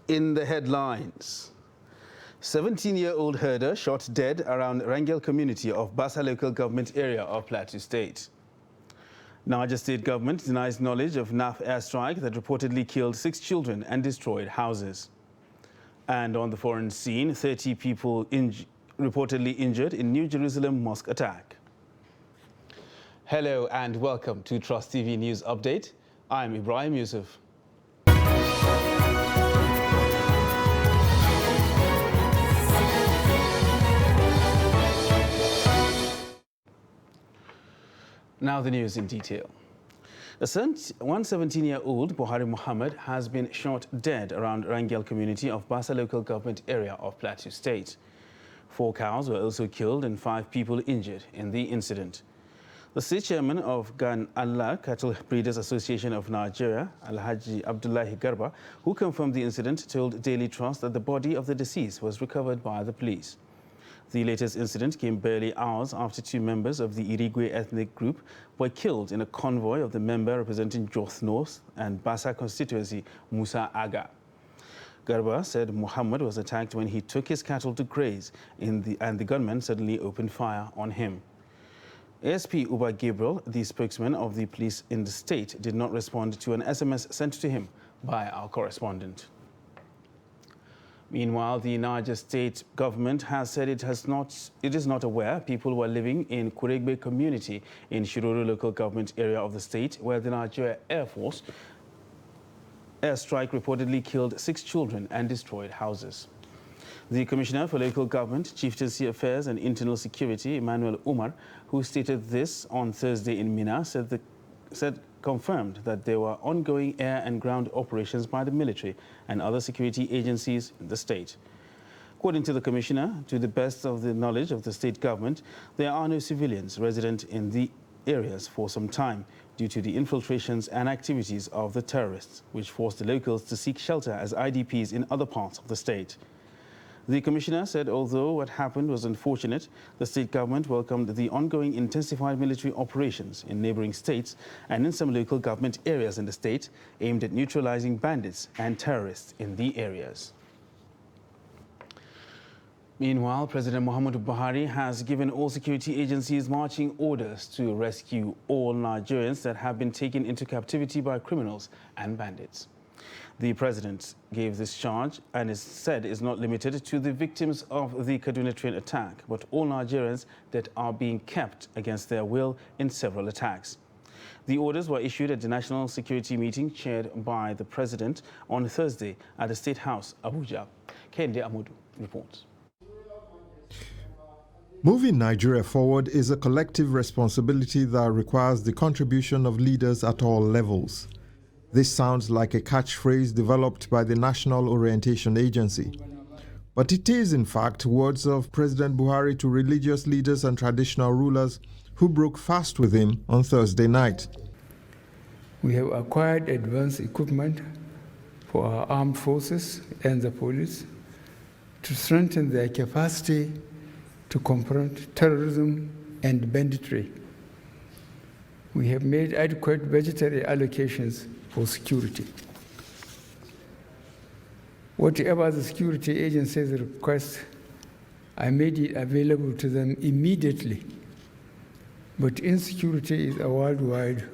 In the headlines, 17-year-old herder shot dead around Rangel community of Bassa local government area of Plateau State. Niger State government denies knowledge of NAF airstrike that reportedly killed 6 children and destroyed houses. And on the foreign scene, 30 people reportedly injured in New Jerusalem mosque attack. Hello and welcome to Trust TV News Update. I'm Ibrahim Yusuf. Now the news in detail. One 17-year-old Buhari Muhammad has been shot dead around Rangel community of Bassa local government area of Plateau State. 4 cows were also killed and 5 people injured in the incident. The state chairman of Gan Allah Cattle Breeders Association of Nigeria, Alhaji Abdullahi Garba, who confirmed the incident, told Daily Trust that the body of the deceased was recovered by the police. The latest incident came barely hours after 2 members of the Irigwe ethnic group were killed in a convoy of the member representing Joth North and Bassa constituency, Musa Aga. Garba said Muhammad was attacked when he took his cattle to graze and the gunmen suddenly opened fire on him. ASP Uba Gabriel, the spokesman of the police in the state, did not respond to an SMS sent to him by our correspondent. Meanwhile, the Niger State government has said it is not aware people were living in Kuregbe community in Shiroro local government area of the state where the Nigeria Air Force airstrike reportedly killed 6 children and destroyed houses. The Commissioner for Local Government, Chieftaincy Affairs and Internal Security, Emmanuel Umar, who stated this on Thursday in Mina, confirmed that there were ongoing air and ground operations by the military and other security agencies in the state. According to the Commissioner, to the best of the knowledge of the state government, there are no civilians resident in the areas for some time due to the infiltrations and activities of the terrorists, which forced the locals to seek shelter as IDPs in other parts of the state. The Commissioner said although what happened was unfortunate, the state government welcomed the ongoing intensified military operations in neighboring states and in some local government areas in the state aimed at neutralizing bandits and terrorists in the areas. Meanwhile, President Muhammadu Buhari has given all security agencies marching orders to rescue all Nigerians that have been taken into captivity by criminals and bandits. The president gave this charge and is not limited to the victims of the Kaduna train attack, but all Nigerians that are being kept against their will in several attacks. The orders were issued at the National Security meeting chaired by the president on Thursday at the State House, Abuja. Kende Amudu reports. Moving Nigeria forward is a collective responsibility that requires the contribution of leaders at all levels. This sounds like a catchphrase developed by the National Orientation Agency. But it is, in fact, words of President Buhari to religious leaders and traditional rulers who broke fast with him on Thursday night. We have acquired advanced equipment for our armed forces and the police to strengthen their capacity to confront terrorism and banditry. We have made adequate budgetary allocations for security. Whatever the security agencies request, I made it available to them immediately. But insecurity is a worldwide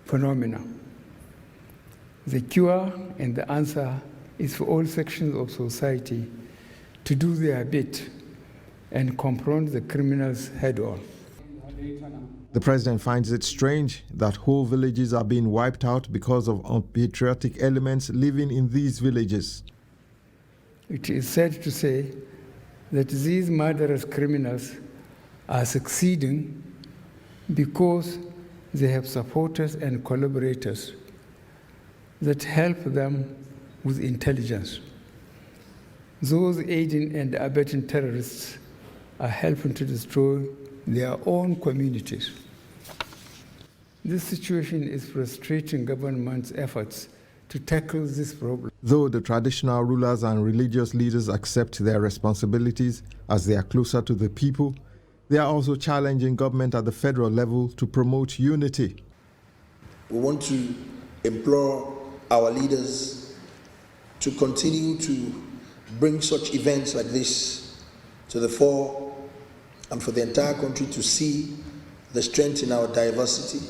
phenomenon. The cure and the answer is for all sections of society to do their bit and confront the criminals head-on. The president finds it strange that whole villages are being wiped out because of unpatriotic elements living in these villages. It is sad to say that these murderous criminals are succeeding because they have supporters and collaborators that help them with intelligence. Those aiding and abetting terrorists are helping to destroy their own communities. This situation is frustrating government's efforts to tackle this problem. Though the traditional rulers and religious leaders accept their responsibilities as they are closer to the people, they are also challenging government at the federal level to promote unity. We want to implore our leaders to continue to bring such events like this to the fore and for the entire country to see the strength in our diversity.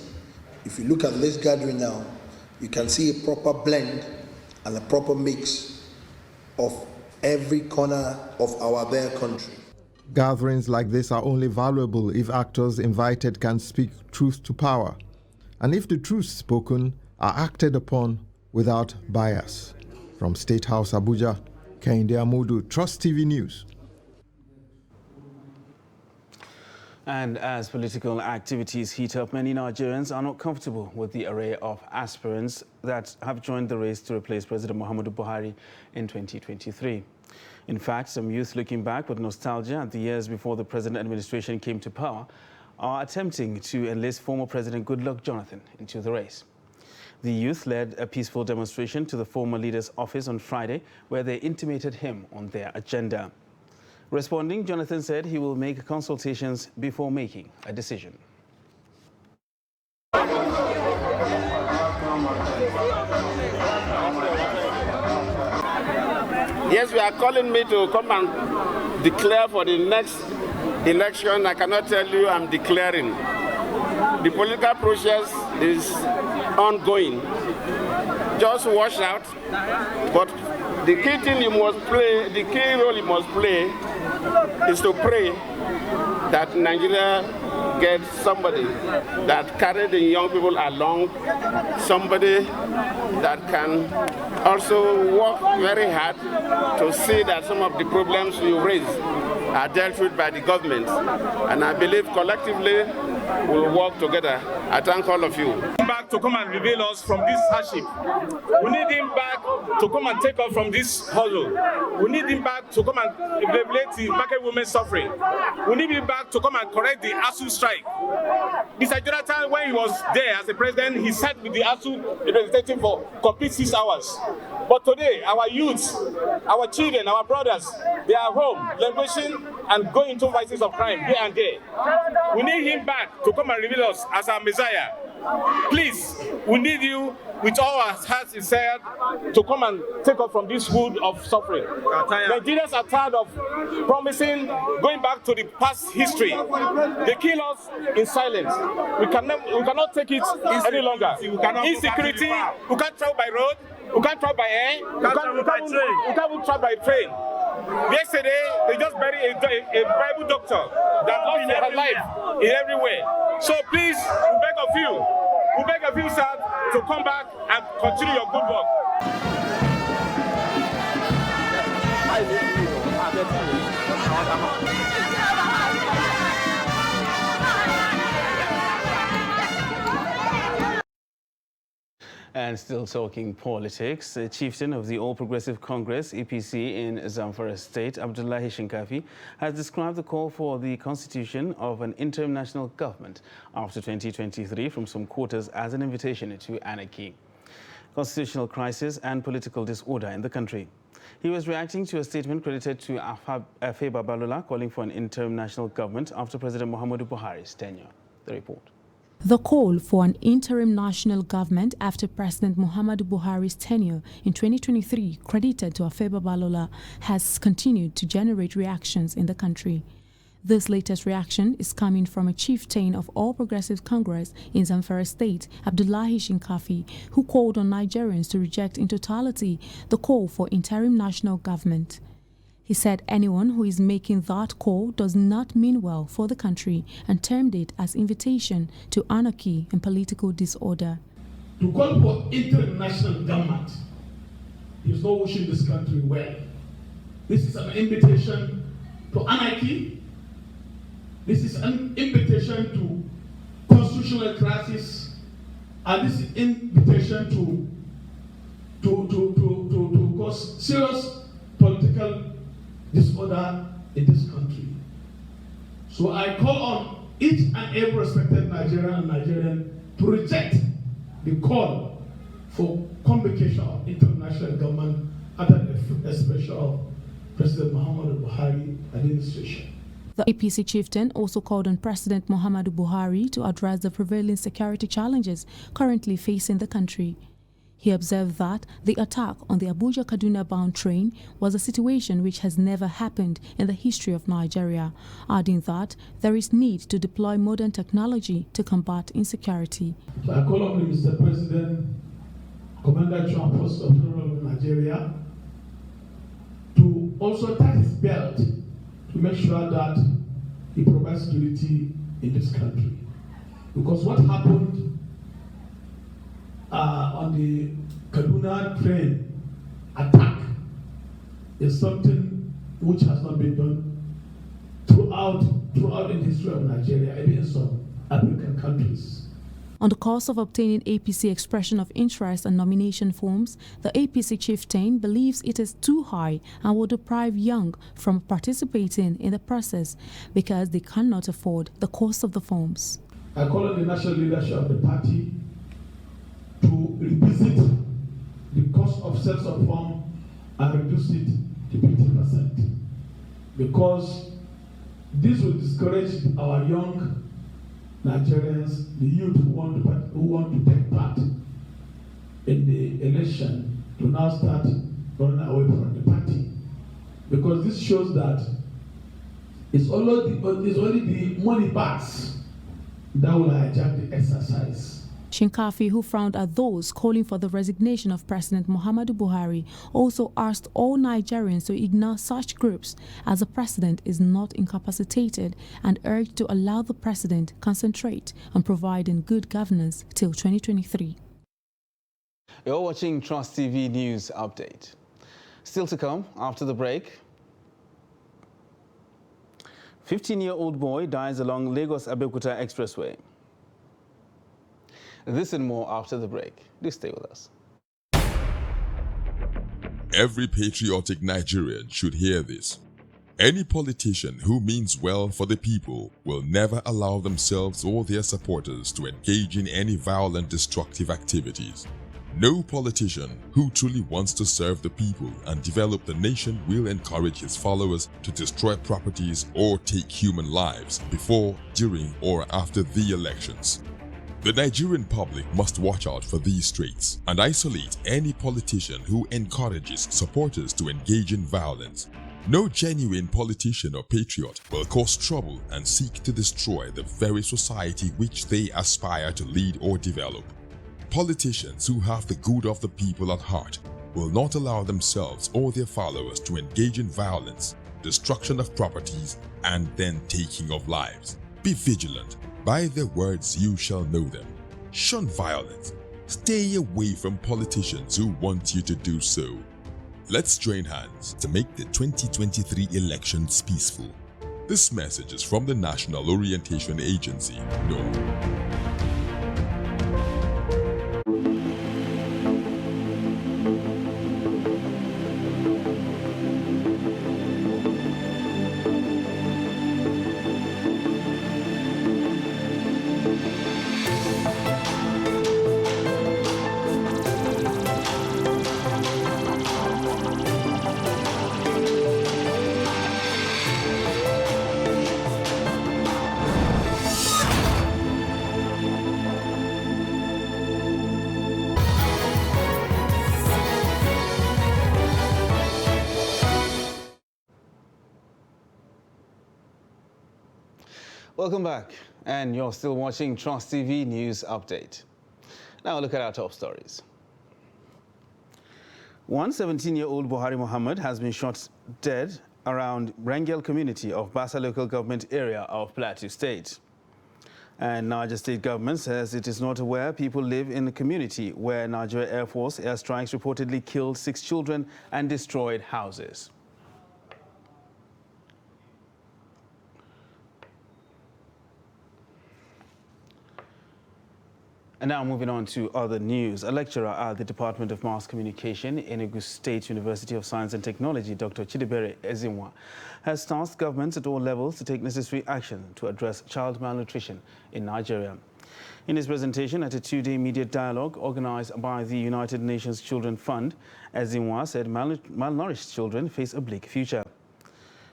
If you look at this gathering now, you can see a proper blend and a proper mix of every corner of our dear country. Gatherings like this are only valuable if actors invited can speak truth to power, and if the truths spoken are acted upon without bias. From State House, Abuja, Kehinde Amodu, Trust TV News. And as political activities heat up, many Nigerians are not comfortable with the array of aspirants that have joined the race to replace President Muhammadu Buhari in 2023. In fact, some youth looking back with nostalgia at the years before the present administration came to power are attempting to enlist former President Goodluck Jonathan into the race. The youth led a peaceful demonstration to the former leader's office on Friday, where they intimated him on their agenda. Responding, Jonathan said he will make consultations before making a decision. Yes, we are calling me to come and declare for the next election. I cannot tell you I'm declaring. The political process is ongoing. Just watch out. But the key thing you must play, the key role you must play is to pray that Nigeria gets somebody that carries the young people along, somebody that can also work very hard to see that some of the problems you raise are dealt with by the government. And I believe collectively we'll work together. I thank all of you. Back to come and reveal us from this hardship. We need him back to come and take us from this hustle. We need him back to come and regulate the market women suffering. We need him back to come and correct the ASU strike. Mr. Jonathan, when he was there as a president, he sat with the ASU representative for complete 6 hours. But today, our youths, our children, our brothers, they are home, languishing and going into vices of crime here and there. We need him back to come and reveal us as our Messiah. Please, we need you with all our hearts desired to come and take us from this wood of suffering. Nigerians are tired of promising, going back to the past history. They kill us in silence. We cannot take it any longer. Insecurity, we can't travel by road, we can't travel by air, we can't even travel by train. Yesterday, they just buried a Bible doctor that lost her life in everywhere. So please, we beg of you, sir, to come back and continue your good work. And still talking politics, the chieftain of the All Progressive Congress, APC, in Zamfara State, Abdullahi Shinkafi, has described the call for the constitution of an interim national government after 2023 from some quarters as an invitation to anarchy, constitutional crisis and political disorder in the country. He was reacting to a statement credited to Afe Babalola calling for an interim national government after President Muhammadu Buhari's tenure. The report. The call for an interim national government after President Muhammadu Buhari's tenure in 2023, credited to Afe Babalola, has continued to generate reactions in the country. This latest reaction is coming from a chieftain of All Progressive Congress in Zamfara State, Abdullahi Shinkafi, who called on Nigerians to reject in totality the call for interim national government. He said anyone who is making that call does not mean well for the country and termed it as invitation to anarchy and political disorder. To call for interim national government is not wishing this country well. This is an invitation to anarchy. This is an invitation to constitutional crisis, and this is an invitation to cause serious political disorder in this country. So I call on each and every respected Nigerian and Nigerian to reject the call for convocation of international government under the special President Muhammadu Buhari administration. The APC chieftain also called on President Muhammadu Buhari to address the prevailing security challenges currently facing the country. He observed that the attack on the Abuja-Kaduna-bound train was a situation which has never happened in the history of Nigeria, adding that there is need to deploy modern technology to combat insecurity. So I call on Mr. President, Commander-in-Chief Forces of Nigeria, to also tighten his belt to make sure that he provides security in this country. Because what happened on the Kaduna train attack is something which has not been done throughout in the history of Nigeria, even in some African countries. On the course of obtaining APC expression of interest and nomination forms, the APC chieftain believes it is too high and will deprive young from participating in the process because they cannot afford the cost of the forms. I call on the national leadership of the party to revisit the cost of sales of form and reduce it to 50%, because this will discourage our young Nigerians, the youth who want to take part in the election, to now start running away from the party, because this shows that it's only the money bags that will hijack the exercise. Shinkafi, who frowned at those calling for the resignation of President Muhammadu Buhari, also asked all Nigerians to ignore such groups as the president is not incapacitated and urged to allow the president concentrate on providing good governance till 2023. You're watching Trust TV News Update. Still to come after the break. 15-year-old boy dies along Lagos-Abeokuta Expressway. This and more after the break. Do stay with us. Every patriotic Nigerian should hear this. Any politician who means well for the people will never allow themselves or their supporters to engage in any violent, destructive activities. No politician who truly wants to serve the people and develop the nation will encourage his followers to destroy properties or take human lives before, during, or after the elections. The Nigerian public must watch out for these traits and isolate any politician who encourages supporters to engage in violence. No genuine politician or patriot will cause trouble and seek to destroy the very society which they aspire to lead or develop. Politicians who have the good of the people at heart will not allow themselves or their followers to engage in violence, destruction of properties, and then taking of lives. Be vigilant. By their words you shall know them. Shun violence. Stay away from politicians who want you to do so. Let's join hands to make the 2023 elections peaceful. This message is from the National Orientation Agency, NORA. Welcome back, and you're still watching Trust TV News Update. Now look at our top stories. One 17-year-old Buhari Muhammad has been shot dead around Rangel community of Basa local government area of Plateau State. And Niger State government says it is not aware people live in the community where Nigeria Air Force airstrikes reportedly killed 6 children and destroyed houses. And now moving on to other news. A lecturer at the Department of Mass Communication in Enugu State University of Science and Technology, Dr. Chidebere Ezinwa, has tasked governments at all levels to take necessary action to address child malnutrition in Nigeria. In his presentation at a 2-day media dialogue organized by the United Nations Children Fund, Ezinwa said malnourished children face a bleak future.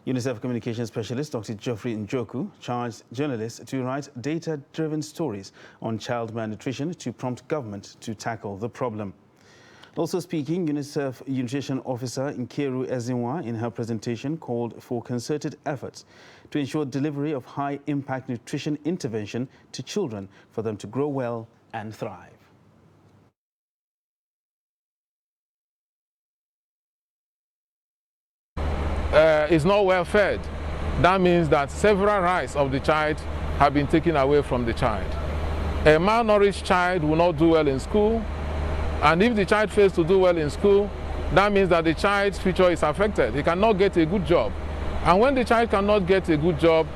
UNICEF communications specialist Dr. Geoffrey Njoku charged journalists to write data-driven stories on child malnutrition to prompt government to tackle the problem. Also speaking, UNICEF Nutrition Officer Nkeru Ezinwa in her presentation called for concerted efforts to ensure delivery of high-impact nutrition intervention to children for them to grow well and thrive. Is not well fed. That means that several rights of the child have been taken away from the child. A malnourished child will not do well in school, and if the child fails to do well in school, that means that the child's future is affected. He cannot get a good job. And when the child cannot get a good job,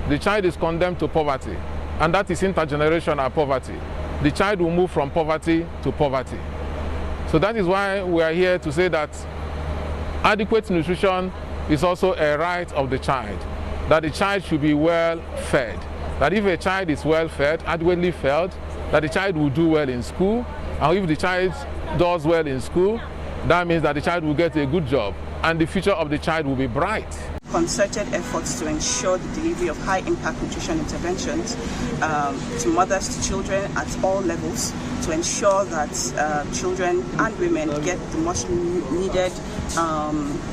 the child is condemned to poverty, and that is intergenerational poverty. The child will move from poverty to poverty. So that is why we are here to say that adequate nutrition is also a right of the child, that the child should be well fed, that if a child is well fed, adequately fed, that the child will do well in school, and if the child does well in school, that means that the child will get a good job and the future of the child will be bright. Concerted efforts to ensure the delivery of high-impact nutrition interventions to mothers, to children at all levels, to ensure that children and women get the much needed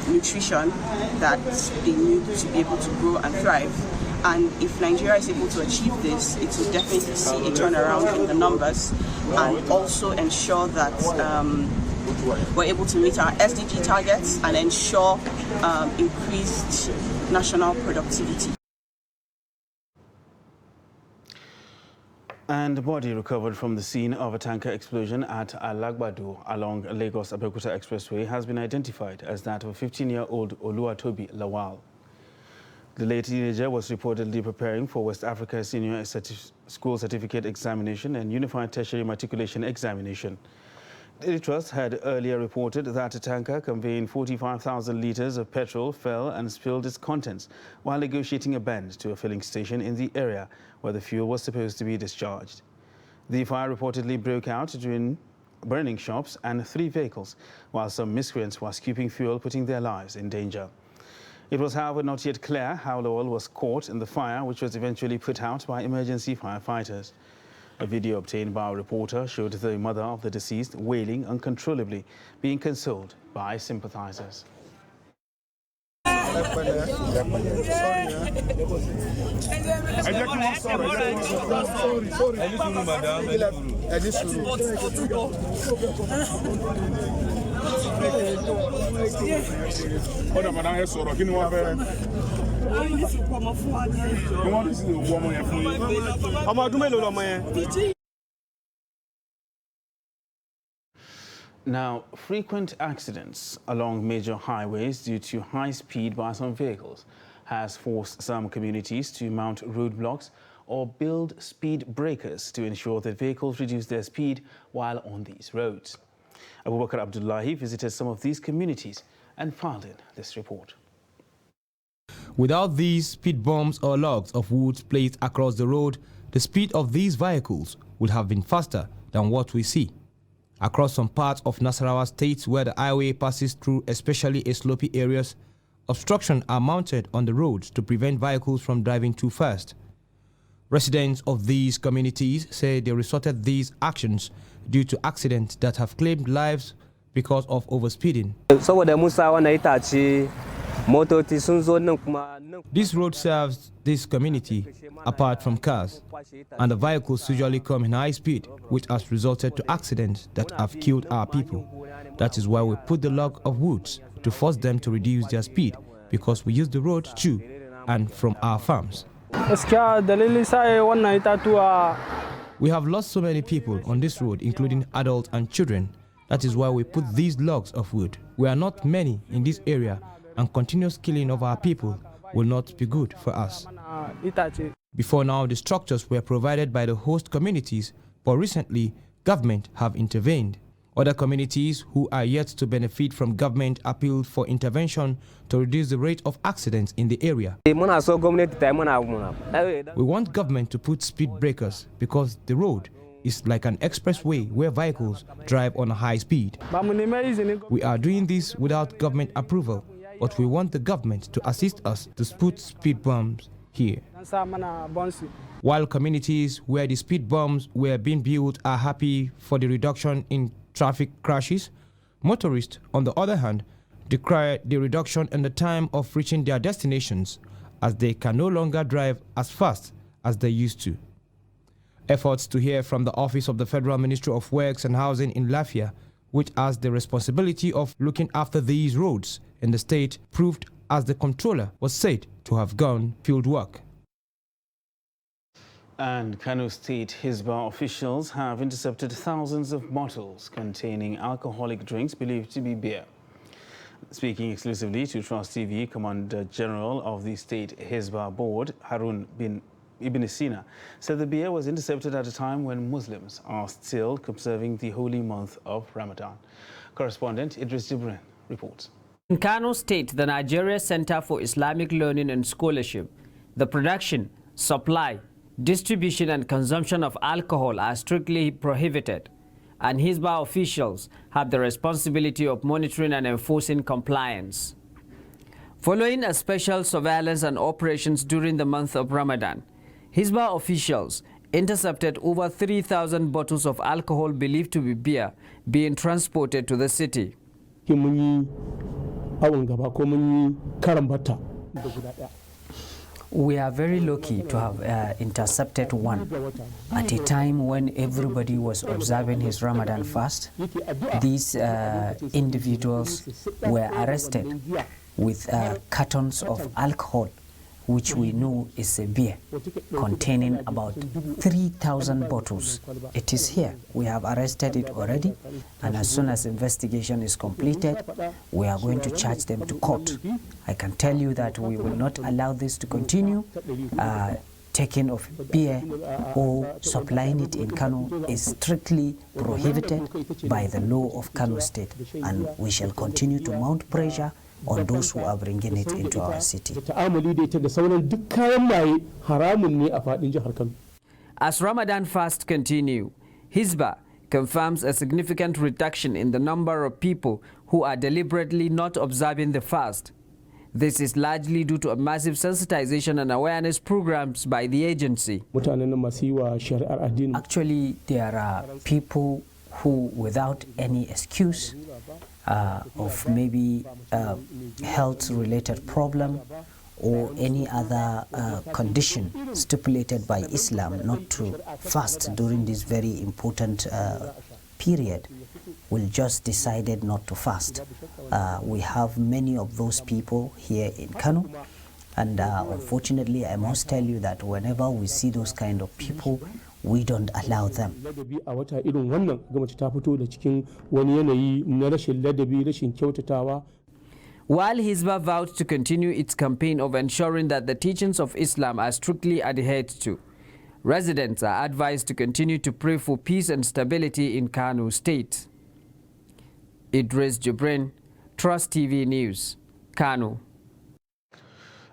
nutrition that they need to be able to grow and thrive. And if Nigeria is able to achieve this, it will definitely see a turnaround in the numbers and also ensure that we're able to meet our SDG targets and ensure increased national productivity. And the body recovered from the scene of a tanker explosion at Alagbado along Lagos-Abeokuta Expressway has been identified as that of a 15-year-old Oluwatobi Lawal. The late teenager was reportedly preparing for West Africa Senior School Certificate Examination and Unified Tertiary Matriculation Examination. Daily Trust had earlier reported that a tanker conveying 45,000 litres of petrol fell and spilled its contents while negotiating a bend to a filling station in the area where the fuel was supposed to be discharged. The fire reportedly broke out during burning shops and 3 vehicles, while some miscreants were scooping fuel, putting their lives in danger. It was, however, not yet clear how Lowell was caught in the fire, which was eventually put out by emergency firefighters. A video obtained by a reporter showed the mother of the deceased wailing uncontrollably, being consoled by sympathizers. Now, frequent accidents along major highways due to high speed by some vehicles has forced some communities to mount roadblocks or build speed breakers to ensure that vehicles reduce their speed while on these roads. Abubakar Abdullahi visited some of these communities and filed in this report. Without these speed bumps or logs of wood placed across the road, the speed of these vehicles would have been faster than what we see. Across some parts of Nasarawa State where the highway passes through, especially slopey areas, obstructions are mounted on the roads to prevent vehicles from driving too fast. Residents of these communities say they resorted these actions due to accidents that have claimed lives because of overspeeding. This road serves this community apart from cars, and the vehicles usually come in high speed, which has resulted to accidents that have killed our people. That is why we put the log of woods to force them to reduce their speed, because we use the road to and from our farms. We have lost so many people on this road, including adults and children. That is why we put these logs of wood. We are not many in this area, and continuous killing of our people will not be good for us. Before now, the structures were provided by the host communities, but recently, government have intervened. Other communities who are yet to benefit from government appealed for intervention to reduce the rate of accidents in the area. We want government to put speed breakers because the road is like an expressway where vehicles drive on a high speed. We are doing this without government approval, but we want the government to assist us to put speed bumps here. While communities where the speed bumps were being built are happy for the reduction in traffic crashes, Motorists, on the other hand, decry the reduction in the time of reaching their destinations, as they can no longer drive as fast as they used to. Efforts to hear from the Office of the Federal Ministry of Works and Housing in Lafia, which has the responsibility of looking after these roads in the state, proved as the controller was said to have gone field work. And Kano State Hisbah officials have intercepted thousands of bottles containing alcoholic drinks believed to be beer. Speaking exclusively to Trust TV, Commander General of the State Hisbah Board, Harun bin Ibn Sina, said the beer was intercepted at a time when Muslims are still observing the holy month of Ramadan. Correspondent Idris Jibrin reports. In Kano State, the Nigeria Center for Islamic Learning and Scholarship, the production, supply, distribution and consumption of alcohol are strictly prohibited, and Hisbah officials have the responsibility of monitoring and enforcing compliance. Following a special surveillance and operations during the month of Ramadan, Hisbah officials intercepted over 3,000 bottles of alcohol believed to be beer being transported to the city. We are very lucky to have intercepted one at a time when everybody was observing his Ramadan fast. These individuals were arrested with cartons of alcohol, which we know is a beer, containing about 3,000 bottles. It is here. We have arrested it already, and as soon as investigation is completed, we are going to charge them to court. I can tell you that we will not allow this to continue. Taking of beer or supplying it in Kano is strictly prohibited by the law of Kano State, and we shall continue to mount pressure on those who are bringing it into our city. As Ramadan fast continue, Hisbah confirms a significant reduction in the number of people who are deliberately not observing the fast. This is largely due to a massive sensitization and awareness programs by the agency. Actually, there are people who, without any excuse of maybe health-related problem or any other condition stipulated by Islam not to fast during this very important period, will just decided not to fast. We have many of those people here in Kano, and unfortunately I must tell you that whenever we see those kind of people, we don't allow them. While Hisbah vowed to continue its campaign of ensuring that the teachings of Islam are strictly adhered to, residents are advised to continue to pray for peace and stability in Kano State. Idris Jibrin, Trust TV News, Kano.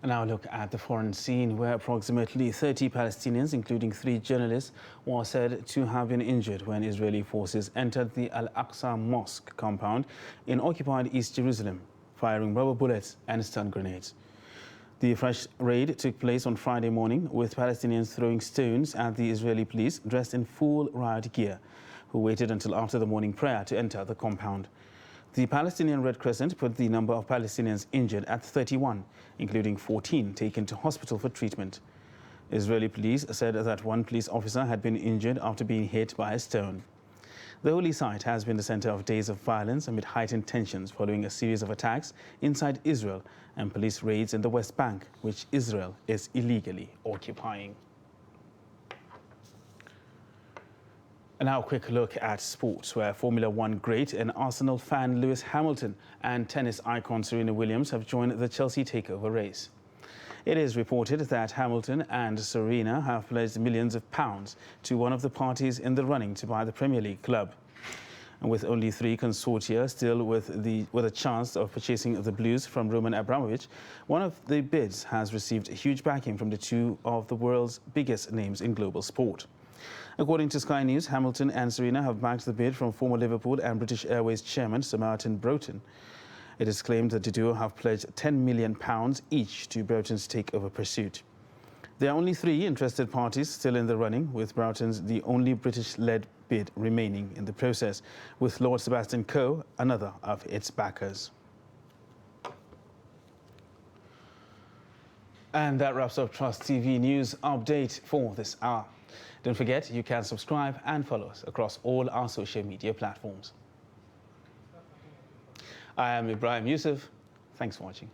And now look at the foreign scene, where approximately 30 Palestinians, including 3 journalists, were said to have been injured when Israeli forces entered the Al-Aqsa Mosque compound in occupied East Jerusalem, firing rubber bullets and stun grenades. The fresh raid took place on Friday morning, with Palestinians throwing stones at the Israeli police dressed in full riot gear, who waited until after the morning prayer to enter the compound. The Palestinian Red Crescent put the number of Palestinians injured at 31, including 14 taken to hospital for treatment. Israeli police said that 1 police officer had been injured after being hit by a stone. The holy site has been the center of days of violence amid heightened tensions following a series of attacks inside Israel and police raids in the West Bank, which Israel is illegally occupying. And now a quick look at sports, where Formula One great and Arsenal fan Lewis Hamilton and tennis icon Serena Williams have joined the Chelsea takeover race. It is reported that Hamilton and Serena have pledged millions of pounds to one of the parties in the running to buy the Premier League club. And with only 3 consortia still with a chance of purchasing the Blues from Roman Abramovich, one of the bids has received huge backing from the 2 of the world's biggest names in global sport. According to Sky News, Hamilton and Serena have backed the bid from former Liverpool and British Airways chairman Sir Martin Broughton. It is claimed that the duo have pledged £10 million each to Broughton's takeover pursuit. There are only 3 interested parties still in the running, with Broughton's the only British-led bid remaining in the process, with Lord Sebastian Coe another of its backers. And that wraps up Trust TV News Update for this hour. Don't forget, you can subscribe and follow us across all our social media platforms. I am Ibrahim Yusuf. Thanks for watching.